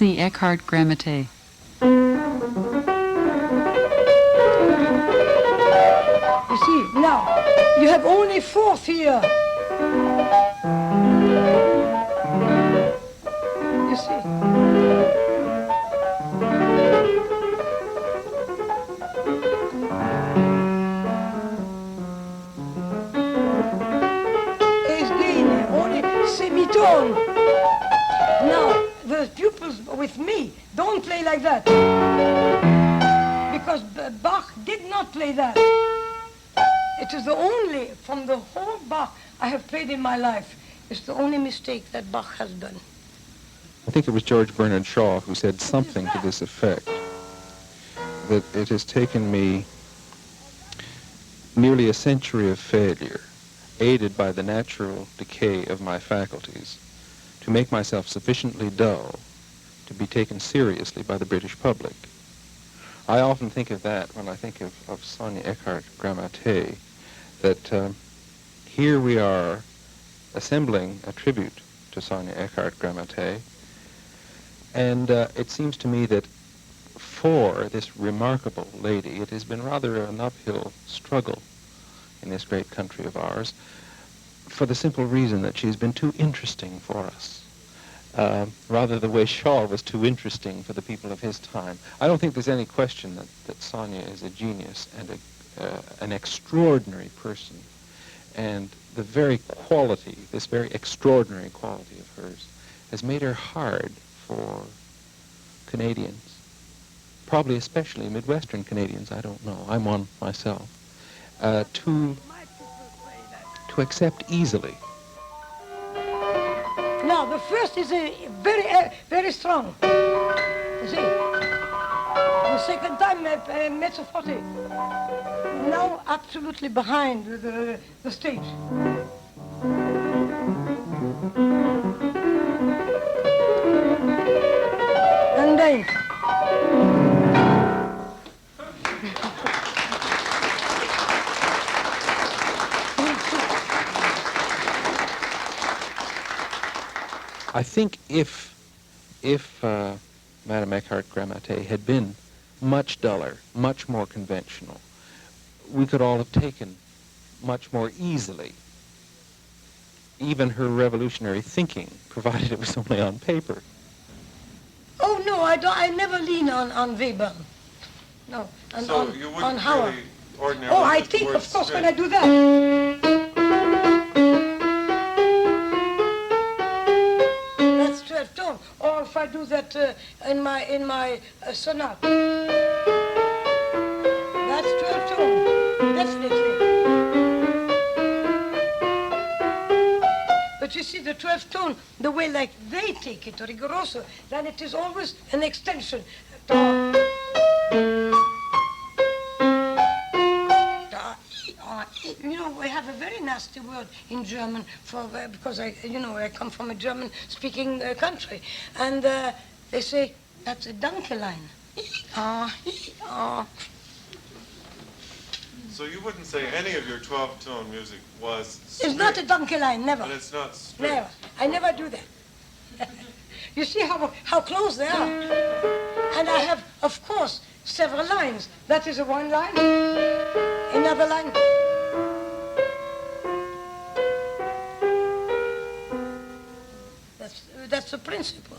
see Eckhardt-Gramatté. You see, now, you have only fourth here. You see. Again, only semitone. Now, the pupils with me don't play like that. Because Bach did not play that. It is the only, from the whole Bach I have played in my life, it's the only mistake that Bach has done. I think it was George Bernard Shaw who said something to this effect, that it has taken me nearly a century of failure, aided by the natural decay of my faculties, to make myself sufficiently dull to be taken seriously by the British public. I often think of that when I think of Sonia Eckhardt-Gramatté, that here we are assembling a tribute to Sonia Eckhardt-Gramatté, and it seems to me that for this remarkable lady, it has been rather an uphill struggle in this great country of ours, for the simple reason that she's been too interesting for us. Rather the way Shaw was too interesting for the people of his time. I don't think there's any question that Sonia is a genius and an extraordinary person. And the very quality, this very extraordinary quality of hers, has made her hard for Canadians. Probably especially Midwestern Canadians, I don't know. I'm one myself. To accept easily. Now, the first is very strong. You see? The second time, mezzo forte. Now, absolutely behind the stage. And then. I think if Madame Eckhardt-Gramatté had been much duller, much more conventional, we could all have taken much more easily even her revolutionary thinking, provided it was only on paper. Oh no, I never lean on Weber. No, and so on, you wouldn't on Howard. really ordinarily Oh, I use the think, word of course, spin. when I do that. That's 12 tone. Or if I do that in my sonata. That's 12 tone, definitely. But you see, the 12th tone, the way like they take it, rigoroso, then it is always an extension. You know, we have a very nasty word in German for because I come from a German-speaking country, and they say that's a Dankelein. So you wouldn't say any of your 12-tone music was straight. It's not a Dankelein, never. And it's not straight. Never. I never do that. You see how close they are. And I have, of course, several lines. That is a one line, another line. That's the principle.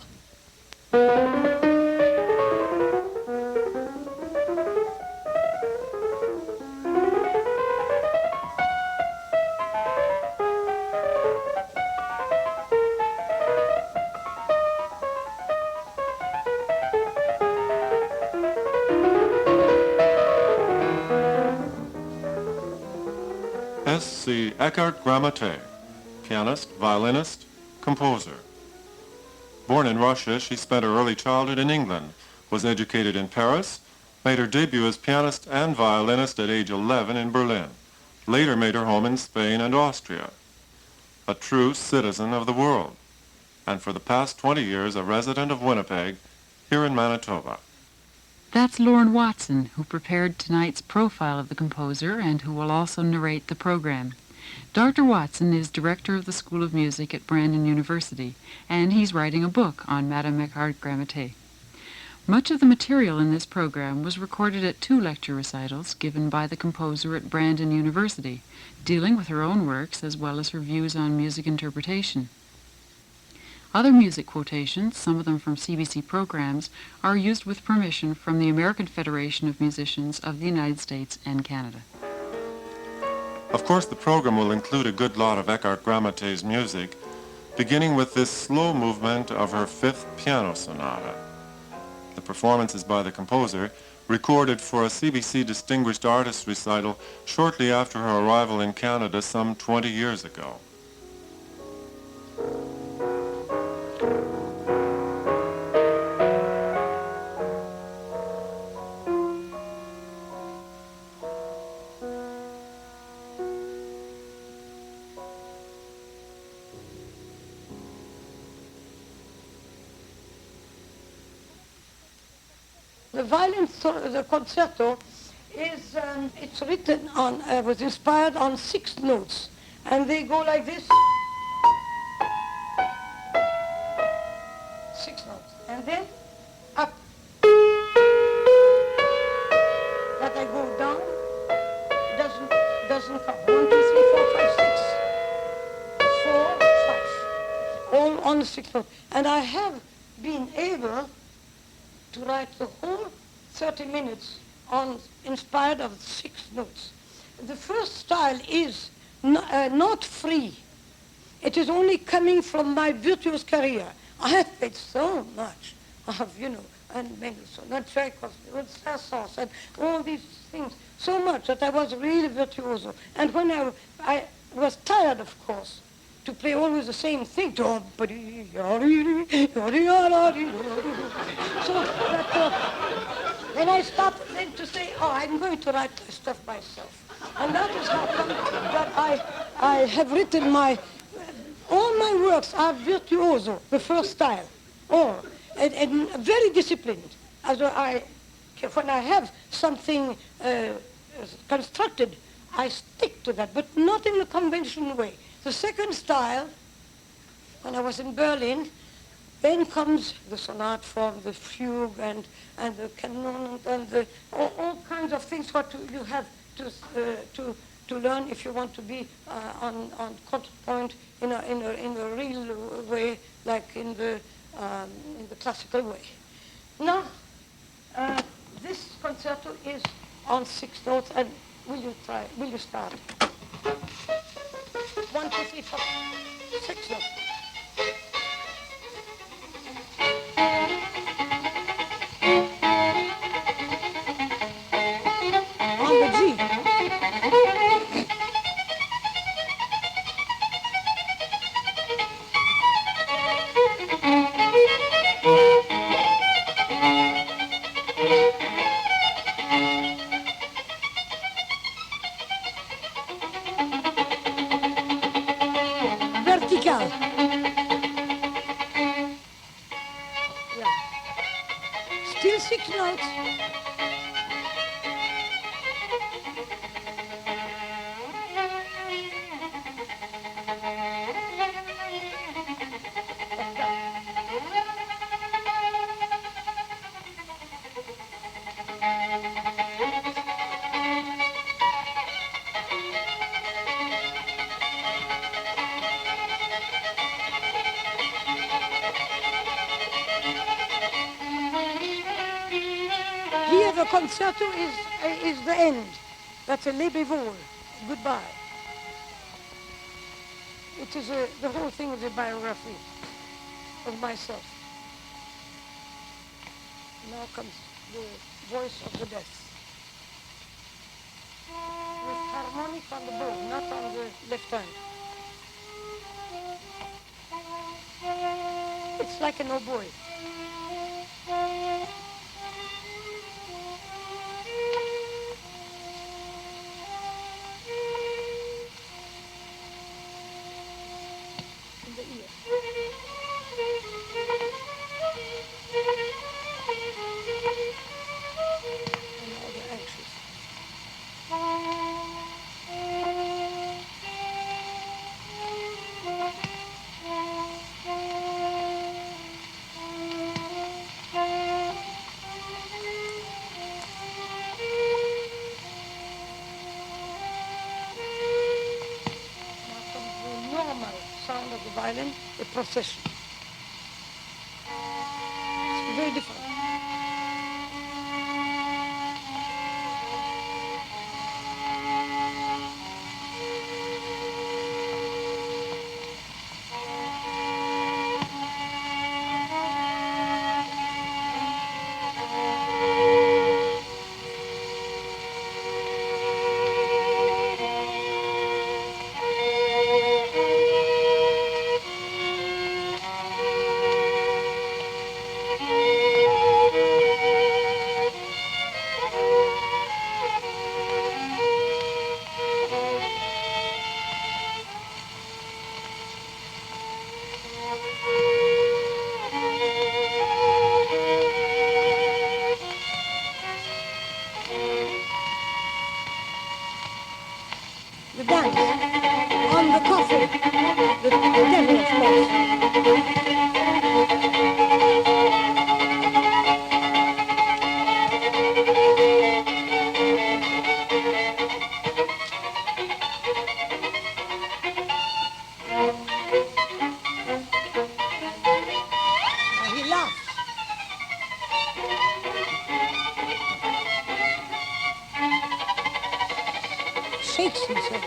S.C. Eckhardt-Gramatté, pianist, violinist, composer. Born in Russia, she spent her early childhood in England, was educated in Paris, made her debut as pianist and violinist at age 11 in Berlin, later made her home in Spain and Austria. A true citizen of the world, and for the past 20 years a resident of Winnipeg, here in Manitoba. That's Lorne Watson, who prepared tonight's profile of the composer and who will also narrate the program. Dr. Watson is director of the School of Music at Brandon University, and he's writing a book on Madame Eckhardt-Gramatté. Much of the material in this program was recorded at 2 lecture recitals given by the composer at Brandon University, dealing with her own works as well as her views on music interpretation. Other music quotations, some of them from CBC programs, are used with permission from the American Federation of Musicians of the United States and Canada. Of course, the program will include a good lot of Eckhardt-Gramatté's music, beginning with this slow movement of her 5th piano sonata. The performance is by the composer, recorded for a CBC Distinguished Artist recital shortly after her arrival in Canada some 20 years ago. The violin, the concerto, is it's written on, was inspired on 6 notes, and they go like this. 6 notes, and then up. That I go down. It doesn't come. 1, 2, 3, 4, 5, 6, 4, 5, all on the 6 notes, and I have been able to write the whole 30 minutes inspired of 6 notes. The first style is not free. It is only coming from my virtuous career. I have played so much. I have, and Mendelssohn, and Tchaikovsky, and Saint-Saëns, and all these things, so much that I was really virtuoso. And when I was tired, of course, to play always the same thing. So that, then I started then to say, I'm going to write my stuff myself. And that is how come that I have written all my works are virtuoso, the first style, all, and very disciplined. When I have something constructed, I stick to that, but not in the conventional way. The second style, when I was in Berlin, then comes the sonata form, the fugue, and the canon, and all kinds of things what you have to learn if you want to be on counterpoint in a real way, like in the classical way. Now, this concerto is on 6 notes, and will you start? 1, 2, 3, 4, 6 notes. On the G. Vertical. Yeah. Still 6 notes. Here the concerto is the end. That's a les bévol, goodbye. It is the whole thing is a biography of myself. Now comes the voice of the death. With harmonic on the bow, not on the left hand. It's like an oboe. In the ear. And now the anxious. violin, a procession. It's very different. The dance on the coffin, the devil, of course. He laughs. Shakes himself.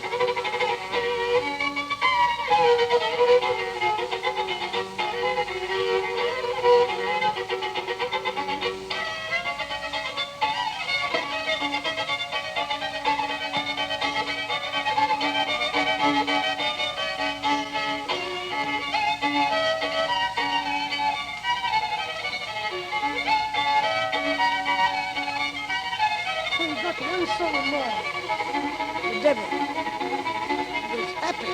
So he got one solo more. The devil. He was happy.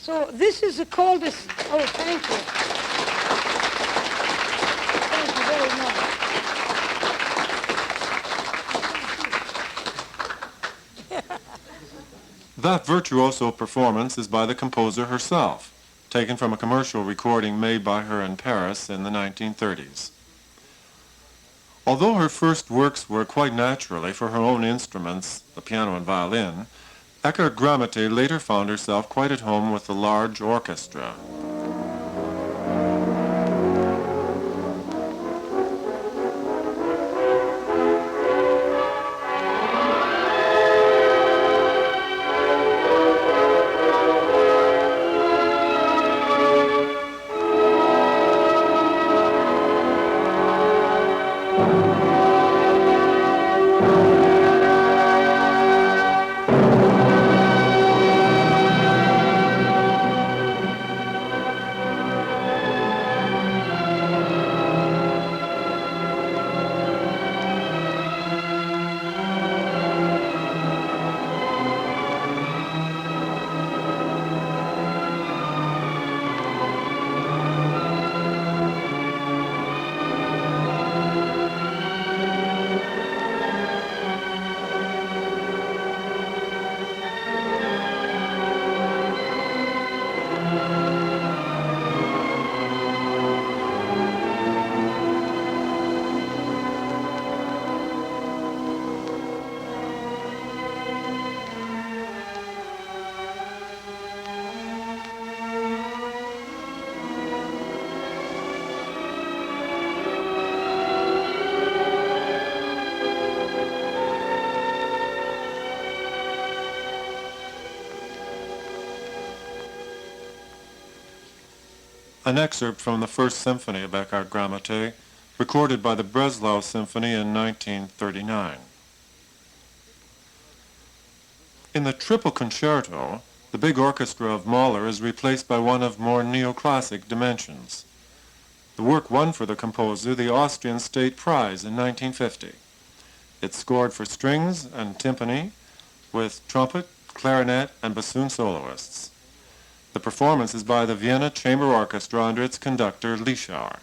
So this is the coldest. Oh, thank you. Thank you very much. That virtuoso performance is by the composer herself, taken from a commercial recording made by her in Paris in the 1930s. Although her first works were quite naturally for her own instruments, the piano and violin, Eckhardt-Gramatté later found herself quite at home with the large orchestra. An excerpt from the First Symphony of Eckhardt-Gramatté, recorded by the Breslau Symphony in 1939. In the triple concerto, the big orchestra of Mahler is replaced by one of more neoclassic dimensions. The work won for the composer the Austrian State Prize in 1950. It's scored for strings and timpani with trumpet, clarinet, and bassoon soloists. The performance is by the Vienna Chamber Orchestra under its conductor, Lischauer.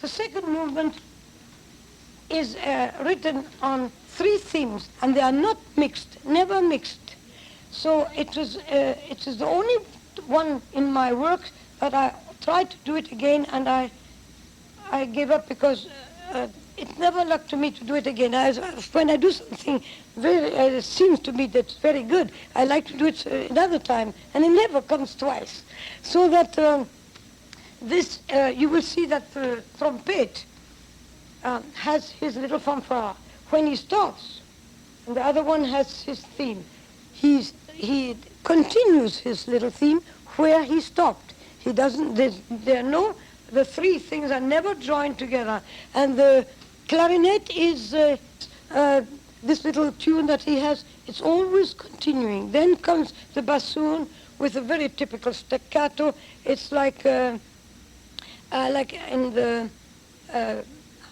The second movement is written on three themes, and they are not mixed, never mixed. So it is the only one in my work that I tried to do it again, and I gave up because it never lucked to me to do it again. When I do something very seems to me that's very good, I like to do it another time, and it never comes twice. So that this you will see that the trumpet has his little fanfare when he stops, and the other one has his theme. He continues his little theme where he stopped. He doesn't. The three things are never joined together, and the clarinet is this little tune that he has. It's always continuing. Then comes the bassoon with a very typical staccato. It's like in the how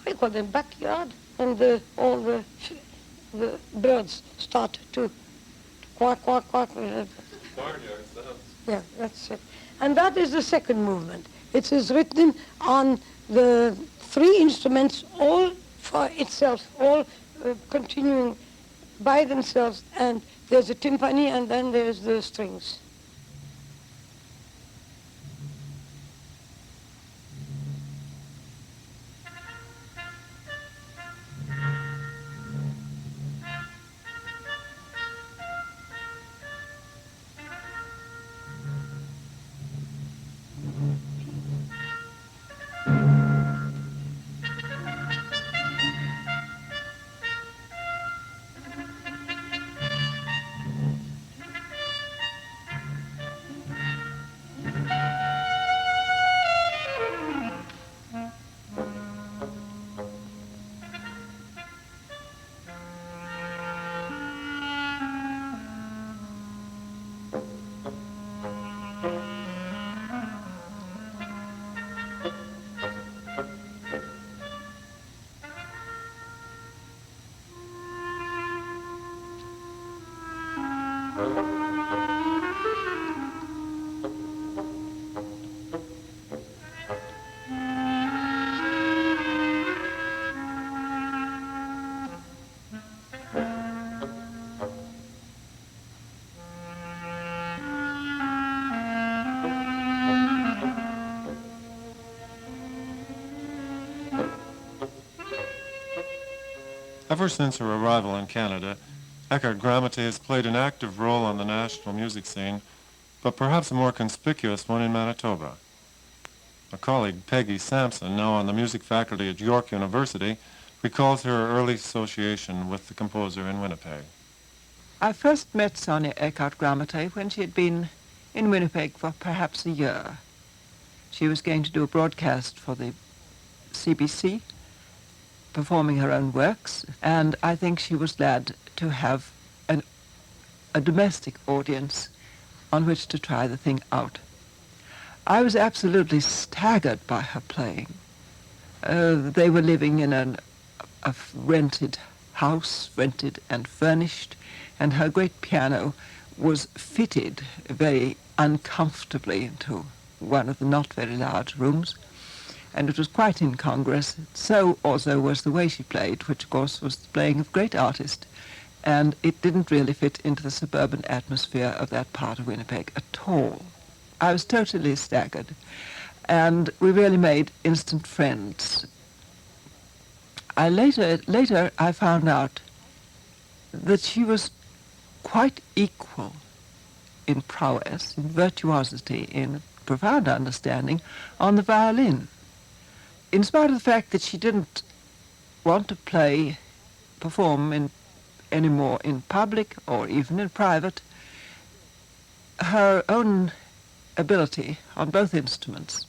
do you call them, backyard, and all the birds start to quack, quack, quack. Barnyard sounds. Yeah, that's it. And that is the second movement. It is written on the three instruments, all for itself, all continuing by themselves, and there's a timpani, and then there's the strings. Ever since her arrival in Canada, Eckhardt-Gramatté has played an active role on the national music scene, but perhaps a more conspicuous one in Manitoba. A colleague, Peggy Sampson, now on the music faculty at York University, recalls her early association with the composer in Winnipeg. I first met Sonia Eckhardt-Gramatté when she had been in Winnipeg for perhaps a year. She was going to do a broadcast for the CBC, performing her own works, and I think she was glad to have a domestic audience on which to try the thing out. I was absolutely staggered by her playing. They were living in a rented house, rented and furnished, and her great piano was fitted very uncomfortably into one of the not very large rooms, and it was quite incongruous. So also was the way she played, which of course was the playing of a great artist, and it didn't really fit into the suburban atmosphere of that part of Winnipeg at all. I was totally staggered, and we really made instant friends. Later I found out that she was quite equal in prowess, in virtuosity, in profound understanding on the violin. In spite of the fact that she didn't want to perform anymore in public or even in private, her own ability on both instruments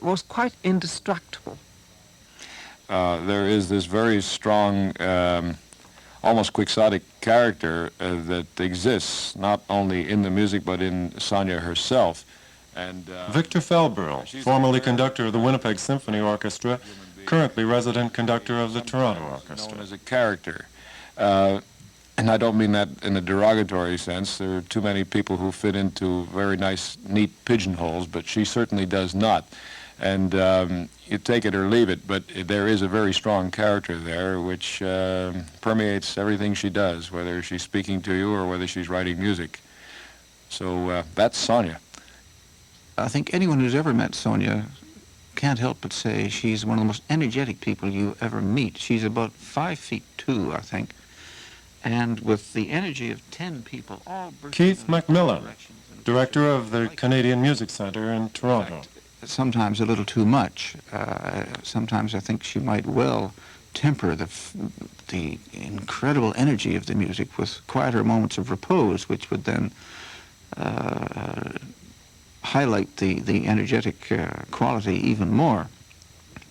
was quite indestructible. There is this very strong, almost quixotic character that exists not only in the music but in Sonia herself. And Victor Felbril, formerly conductor of the Winnipeg Symphony Orchestra, currently resident conductor of the Toronto Orchestra. Known as a character. And I don't mean that in a derogatory sense. There are too many people who fit into very nice, neat pigeonholes, but she certainly does not. And you take it or leave it, but there is a very strong character there which permeates everything she does, whether she's speaking to you or whether she's writing music. So that's Sonia. I think anyone who's ever met Sonia can't help but say she's one of the most energetic people you ever meet. She's about 5'2", I think, and with the energy of 10 people, all bursting Keith in McMillan, directions and director of the Canadian Music Centre in Toronto. sometimes a little too much. Sometimes I think she might well temper the incredible energy of the music with quieter moments of repose, which would then highlight the energetic quality even more.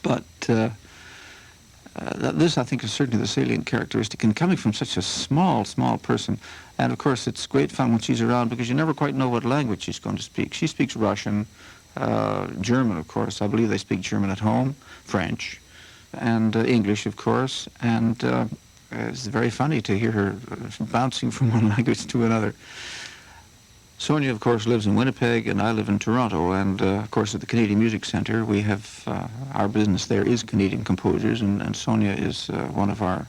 But this, I think, is certainly the salient characteristic. And coming from such a small person, and of course it's great fun when she's around because you never quite know what language she's going to speak. She speaks Russian, German, of course. I believe they speak German at home, French, and English, of course. And it's very funny to hear her bouncing from one language to another. Sonia, of course, lives in Winnipeg, and I live in Toronto. And, of course, at the Canadian Music Centre, we have our business there is Canadian composers, and Sonia is one of our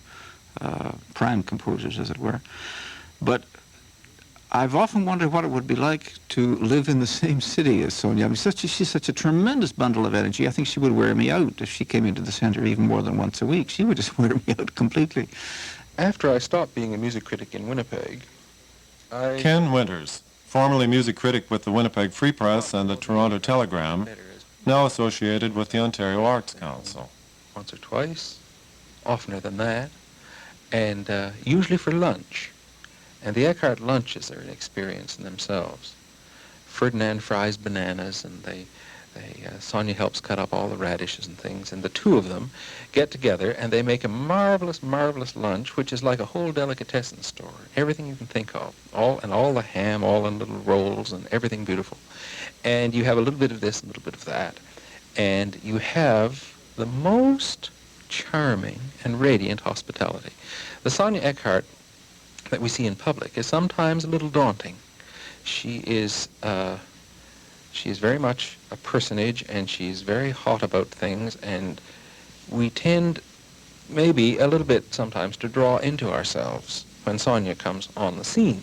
prime composers, as it were. But I've often wondered what it would be like to live in the same city as Sonia. I mean, she's such a tremendous bundle of energy. I think she would wear me out if she came into the centre even more than once a week. She would just wear me out completely. After I stopped being a music critic in Winnipeg, Ken Winters, formerly music critic with the Winnipeg Free Press and the Toronto Telegram, now associated with the Ontario Arts Council. once or twice, oftener than that, and usually for lunch. And the Eckhardt lunches are an experience in themselves. Ferdinand fries bananas, and Sonia helps cut up all the radishes and things, and the two of them get together and they make a marvelous, marvelous lunch, which is like a whole delicatessen store. Everything you can think of, all the ham, all in little rolls, and everything beautiful. And you have a little bit of this and a little bit of that, and you have the most charming and radiant hospitality. The Sonia Eckhardt that we see in public is sometimes a little daunting. She is very much a personage, and she's very hot about things, and we tend maybe a little bit sometimes to draw into ourselves when Sonia comes on the scene.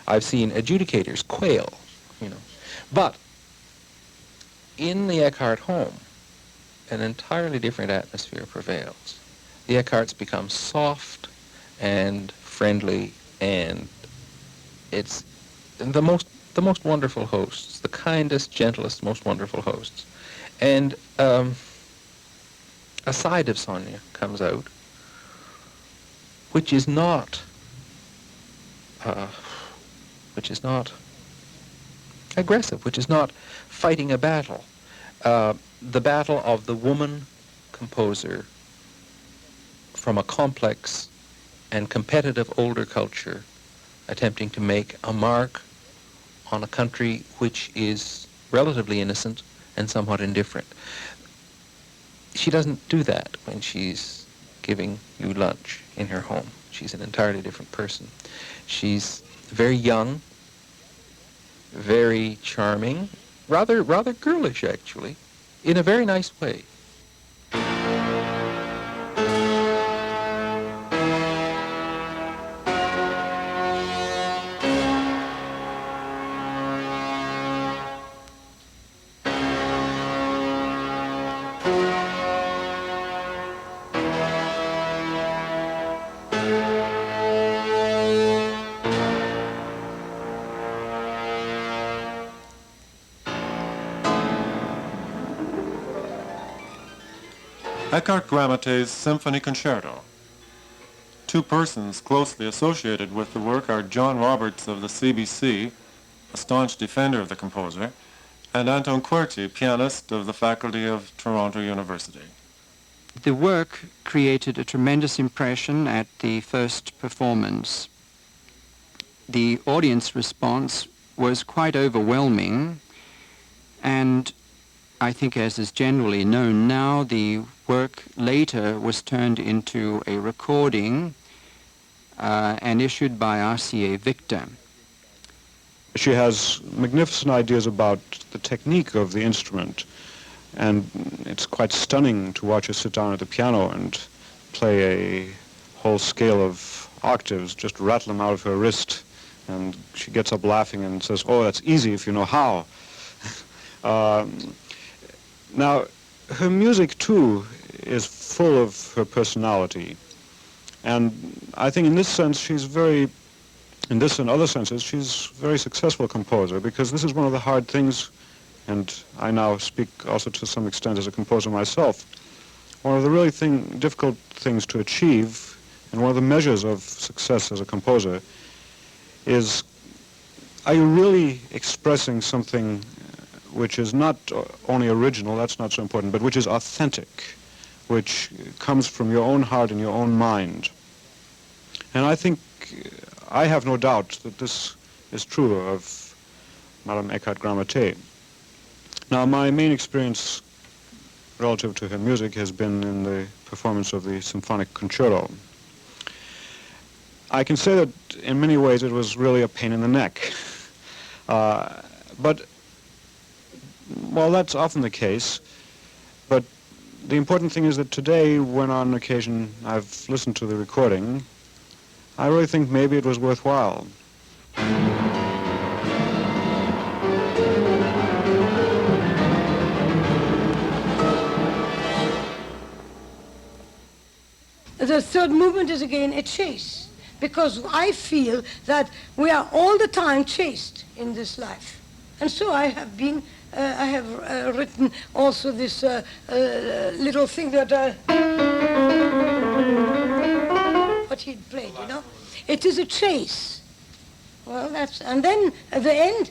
I've seen adjudicators quail, But in the Eckhardt home, an entirely different atmosphere prevails. The Eckharts become soft and friendly and it's the most wonderful hosts, the kindest, gentlest, most wonderful hosts. And a side of Sonia comes out, which is not aggressive, which is not fighting a battle. The battle of the woman composer from a complex and competitive older culture attempting to make a mark on a country which is relatively innocent and somewhat indifferent. She doesn't do that when she's giving you lunch in her home. She's an entirely different person. She's very young, very charming, rather girlish actually, in a very nice way. Eckhardt-Gramatté's Symphony Concerto. Two persons closely associated with the work are John Roberts of the CBC, a staunch defender of the composer, and Anton Querti, pianist of the faculty of Toronto University. The work created a tremendous impression at the first performance. The audience response was quite overwhelming, and I think, as is generally known now, the work later was turned into a recording and issued by RCA Victor. She has magnificent ideas about the technique of the instrument, and it's quite stunning to watch her sit down at the piano and play a whole scale of octaves, just rattle them out of her wrist, and she gets up laughing and says, "Oh, that's easy if you know how." Now, her music, too, is full of her personality. And I think in this sense, in this and other senses, she's a very successful composer, because this is one of the hard things, and I now speak also to some extent as a composer myself, one of the really difficult things to achieve, and one of the measures of success as a composer, is, are you really expressing something which is not only original, that's not so important, but which is authentic, which comes from your own heart and your own mind. And I think, I have no doubt that this is true of Madame Eckhardt-Gramatté. Now, my main experience relative to her music has been in the performance of the symphonic concerto. I can say that in many ways it was really a pain in the neck. But well, that's often the case, but the important thing is that today, when on occasion I've listened to the recording, I really think maybe it was worthwhile. The third movement is again a chase, because I feel that we are all the time chased in this life. And so I have been I have written also this little thing that what he played, you know. It is a chase. Well, and then at the end,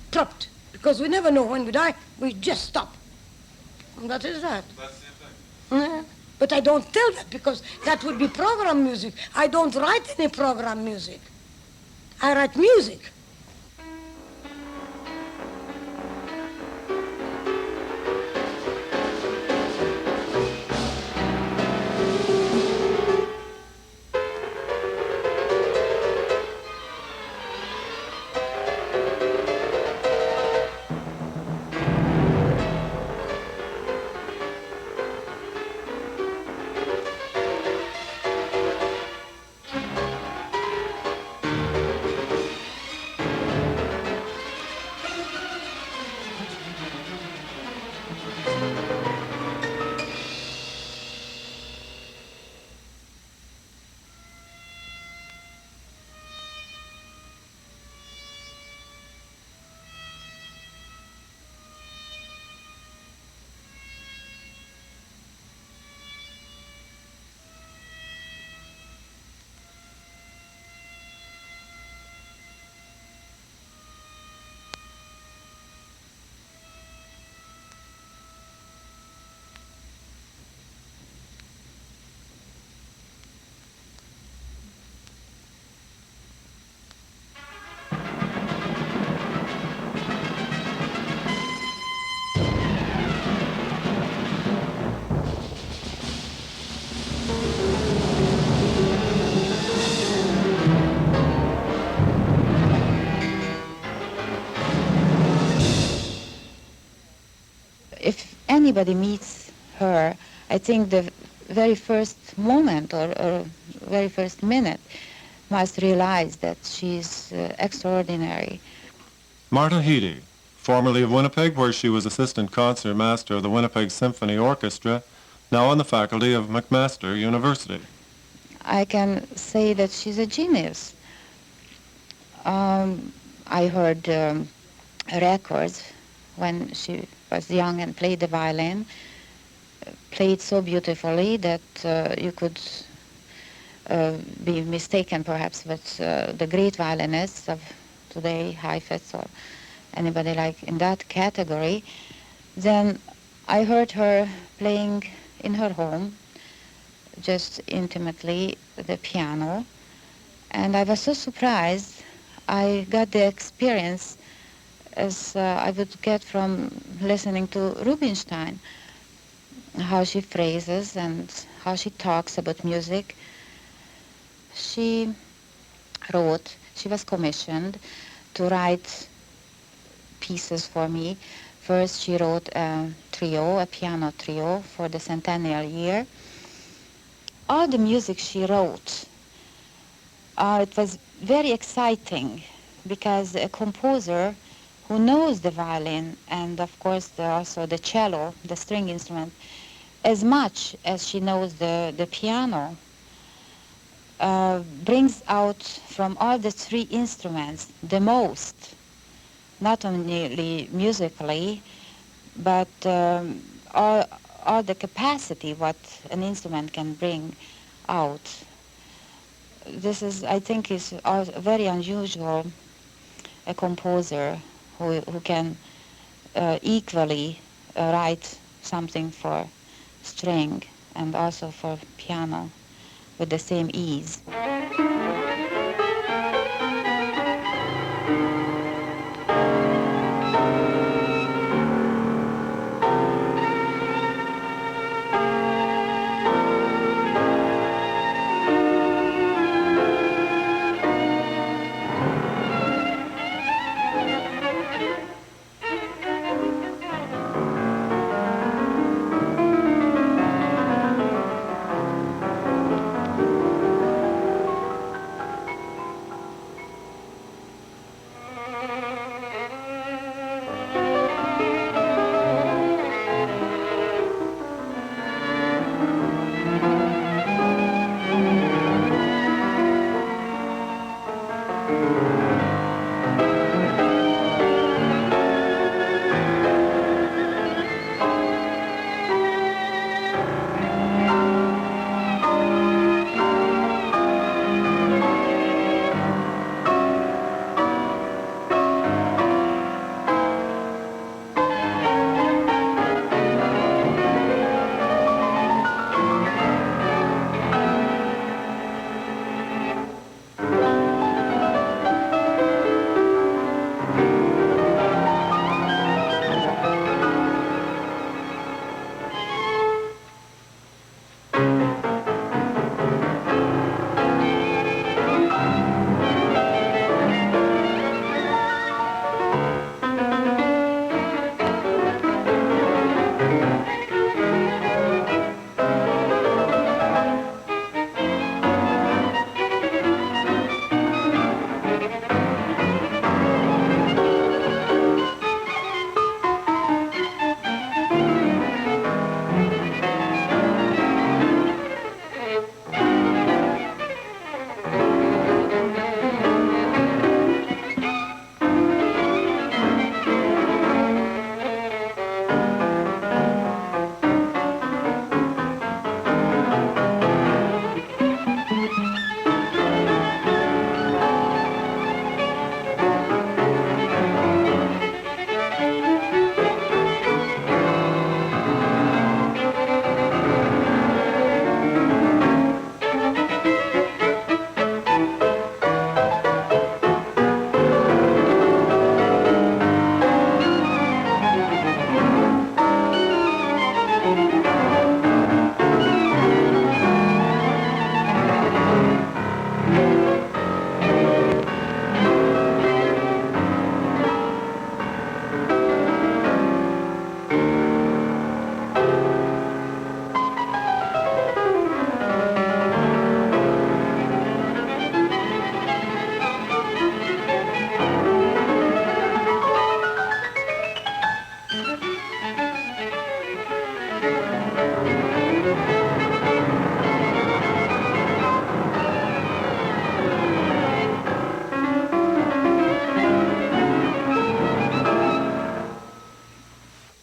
stopped, because we never know when we die. We just stop. And that is that. That's the effect. But I don't tell that, because that would be program music. I don't write any program music. I write music. anybody meets her, I think the very first moment or very first minute must realize that she's extraordinary. Marta Heedy, formerly of Winnipeg, where she was assistant concert master of the Winnipeg Symphony Orchestra, now on the faculty of McMaster University. I can say that she's a genius. I heard records when she was young and played the violin, played so beautifully that you could be mistaken perhaps with the great violinists of today, Heifetz or anybody like in that category. Then I heard her playing in her home, just intimately, the piano, and I was so surprised. I got the experience as I would get from listening to Rubinstein, how she phrases and how she talks about music. She was commissioned to write pieces for me. First she wrote a piano trio for the centennial year. All the music she wrote, it was very exciting because a composer who knows the violin and of course also the cello, the string instrument, as much as she knows the piano, brings out from all the three instruments the most, not only musically, but all the capacity what an instrument can bring out. This is, I think, is very unusual, a composer who can equally write something for string and also for piano with the same ease.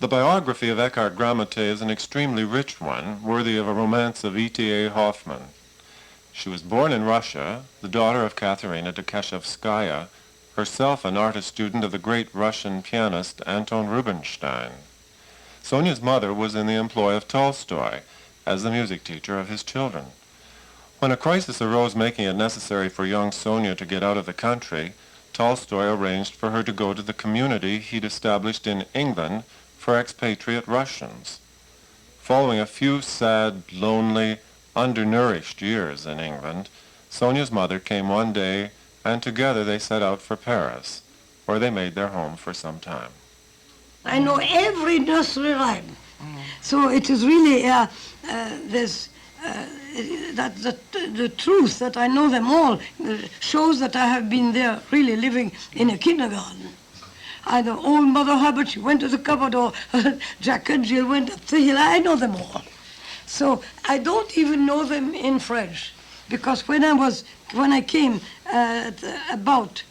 The biography of Eckhardt-Gramatté is an extremely rich one, worthy of a romance of E.T.A. Hoffmann. She was born in Russia, the daughter of Katerina Dekeshevskaya, herself an art student of the great Russian pianist Anton Rubinstein. Sonia's mother was in the employ of Tolstoy as the music teacher of his children. When a crisis arose making it necessary for young Sonia to get out of the country, Tolstoy arranged for her to go to the community he'd established in England for expatriate Russians. Following a few sad, lonely, undernourished years in England, Sonia's mother came one day and together they set out for Paris, where they made their home for some time. I know every nursery rhyme. So it is really the truth that I know them all shows that I have been there really living in a kindergarten. Either old Mother Hubbard, she went to the cupboard, or Jack and Jill went up the hill. I know them all. So I don't even know them in French, because when I came at about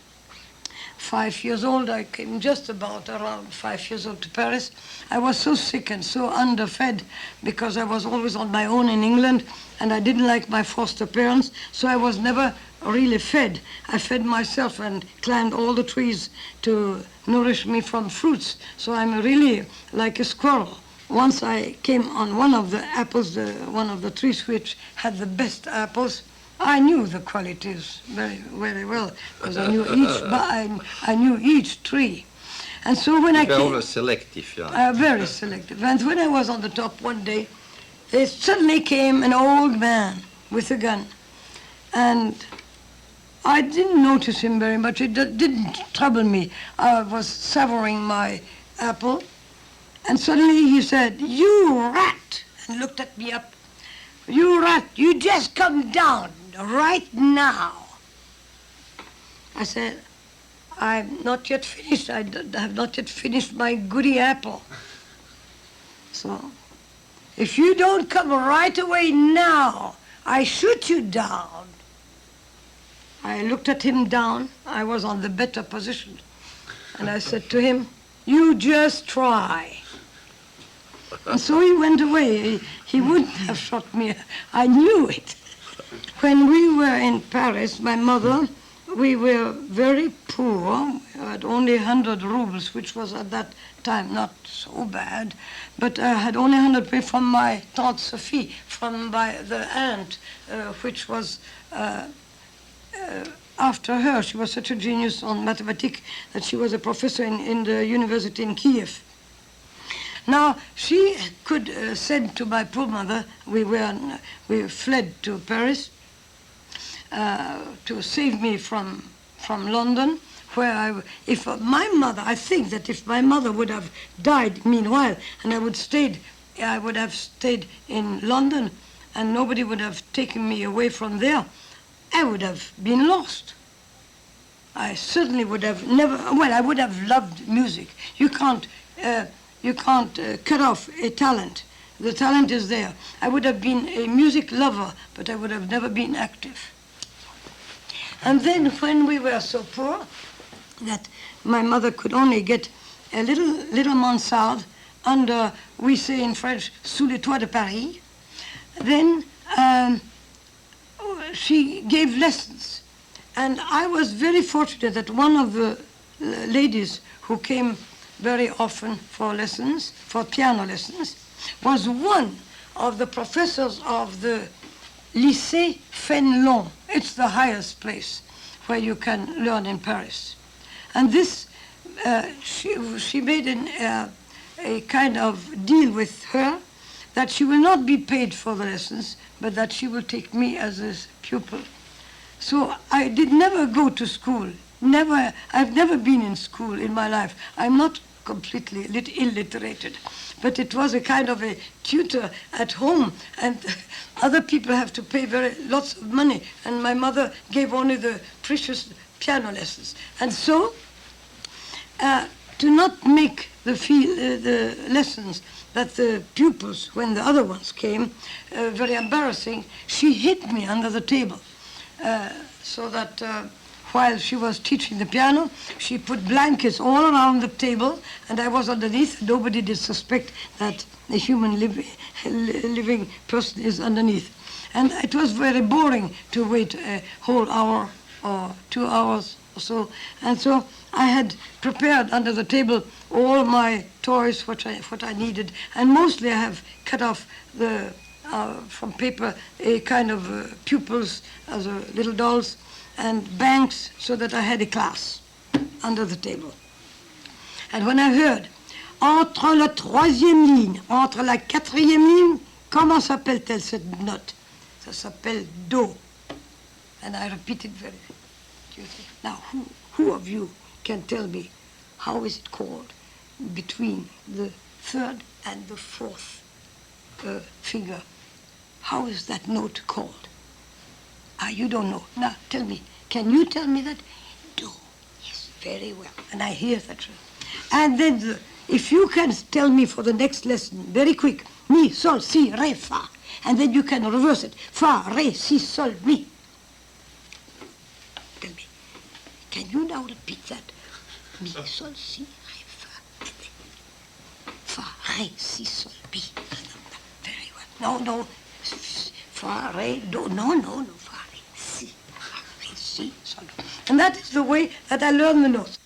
5 years old, I came just about around 5 years old to Paris. I was so sick and so underfed because I was always on my own in England and I didn't like my foster parents, so I was never really fed. I fed myself and climbed all the trees to nourish me from fruits. So I'm really like a squirrel. Once I came on one of the apples, one of the trees which had the best apples. I knew the qualities very, very well because I knew each tree. And so when I came... selective, yeah. Very selective. And when I was on the top one day, there suddenly came an old man with a gun. And I didn't notice him very much. It didn't trouble me. I was savoring my apple. And suddenly he said, "You rat!" and looked at me up. "You rat, you just come down right now." I said, "I'm not yet finished. I have not yet finished my goody apple. So, if you don't come right away now, I shoot you down." I looked at him down. I was on the better position. And I said to him, "You just try." And so he went away. He wouldn't have shot me. I knew it. When we were in Paris, my mother, we were very poor. We had only 100 rubles, which was at that time not so bad. But I had only 100 rubles from my Tante Sophie, from the aunt, which was after her. She was such a genius on mathematics that she was a professor in the university in Kiev. Now, she could send to my poor mother, we fled to Paris to save me from London, where I think that if my mother would have died meanwhile, and I would have stayed in London, and nobody would have taken me away from there, I would have been lost. I certainly would have I would have loved music. You can't cut off a talent. The talent is there. I would have been a music lover, but I would have never been active. And then when we were so poor that my mother could only get a little mansarde under, we say in French, sous les toits de Paris, then she gave lessons. And I was very fortunate that one of the ladies who came very often for lessons, for piano lessons, was one of the professors of the Lycée Fénelon. It's the highest place where you can learn in Paris. And this, she made a kind of deal with her that she will not be paid for the lessons, but that she will take me as a pupil. So I did never go to school. I've never been in school in my life. I'm not completely illiterated, but it was a kind of a tutor at home, and other people have to pay lots of money, and my mother gave only the precious piano lessons. And so, to not make the lessons that the pupils, when the other ones came, very embarrassing, she hid me under the table, so that while she was teaching the piano, she put blankets all around the table, and I was underneath. Nobody did suspect that a human living person is underneath. And it was very boring to wait a whole hour or 2 hours or so. And so I had prepared under the table all my toys, what I needed, and mostly I have cut off from paper a kind of pupils as little dolls and banks, so that I had a class under the table. And when I heard entre la troisième ligne, entre la quatrième ligne, comment s'appelle-t-elle cette note? Ça s'appelle Do. And I repeated very. Now, who of you can tell me how is it called between the third and the fourth finger? How is that note called? You don't know. Now, tell me. Can you tell me that? Do. Yes, very well. And I hear that. And then, if you can tell me for the next lesson, very quick, mi, sol, si, re, fa. And then you can reverse it. Fa, re, si, sol, mi. Tell me. Can you now repeat that? Mi, sol, si, re, fa. And then fa, re, si, sol, mi. Very well. No. Fa, re, do. No. Fa, re, si. Fa, re, si, sol. And that is the way that I learn the notes.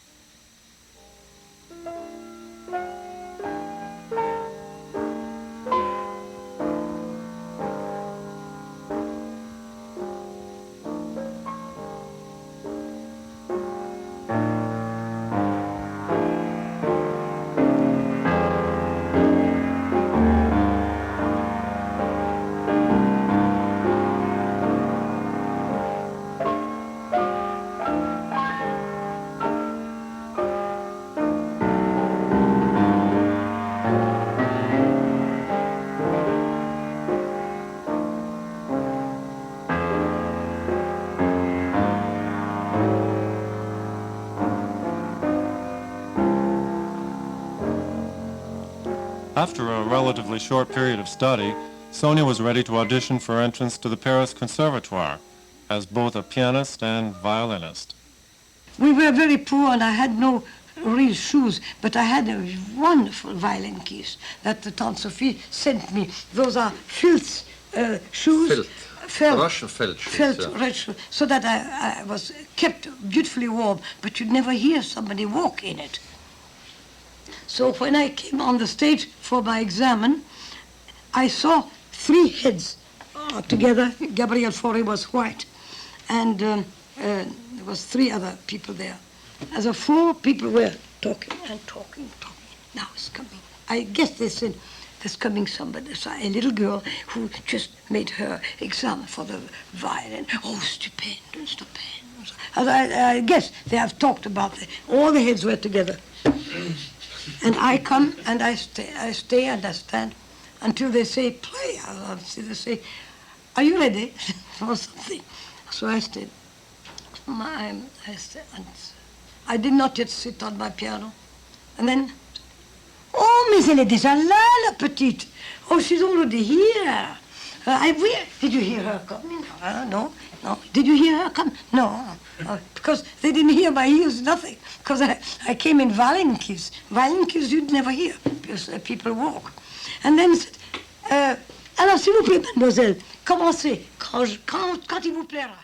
After a relatively short period of study, Sonia was ready to audition for entrance to the Paris Conservatoire as both a pianist and violinist. We were very poor and I had no real shoes, but I had a wonderful violin keys that the Tante Sophie sent me. Those are Filt's shoes. Russian felt shoes. Red shoes, so that I was kept beautifully warm, but you'd never hear somebody walk in it. So when I came on the stage for my examen, I saw 3 heads together. Gabriel Fauré was white, and there was 3 other people there. As 4 people were talking. Now it's coming. I guess they said, there's coming somebody, a little girl who just made her exam for the violin. Oh, stupendous. I guess they have talked about it. All the heads were together. And I come and I stay and I stand until they say, play. They say, are you ready? Or something. So I stayed. I did not yet sit on my piano. And then, oh, mais elle est déjà là, la petite. Oh, she's already here. Did you hear her come? No. Did you hear her come? No. Because they didn't hear my ears, nothing. Because I came in violin keys. Violin keys you'd never hear, because people walk. And then said, alors s'il vous plaît, mademoiselle, commencez quand il vous plaira.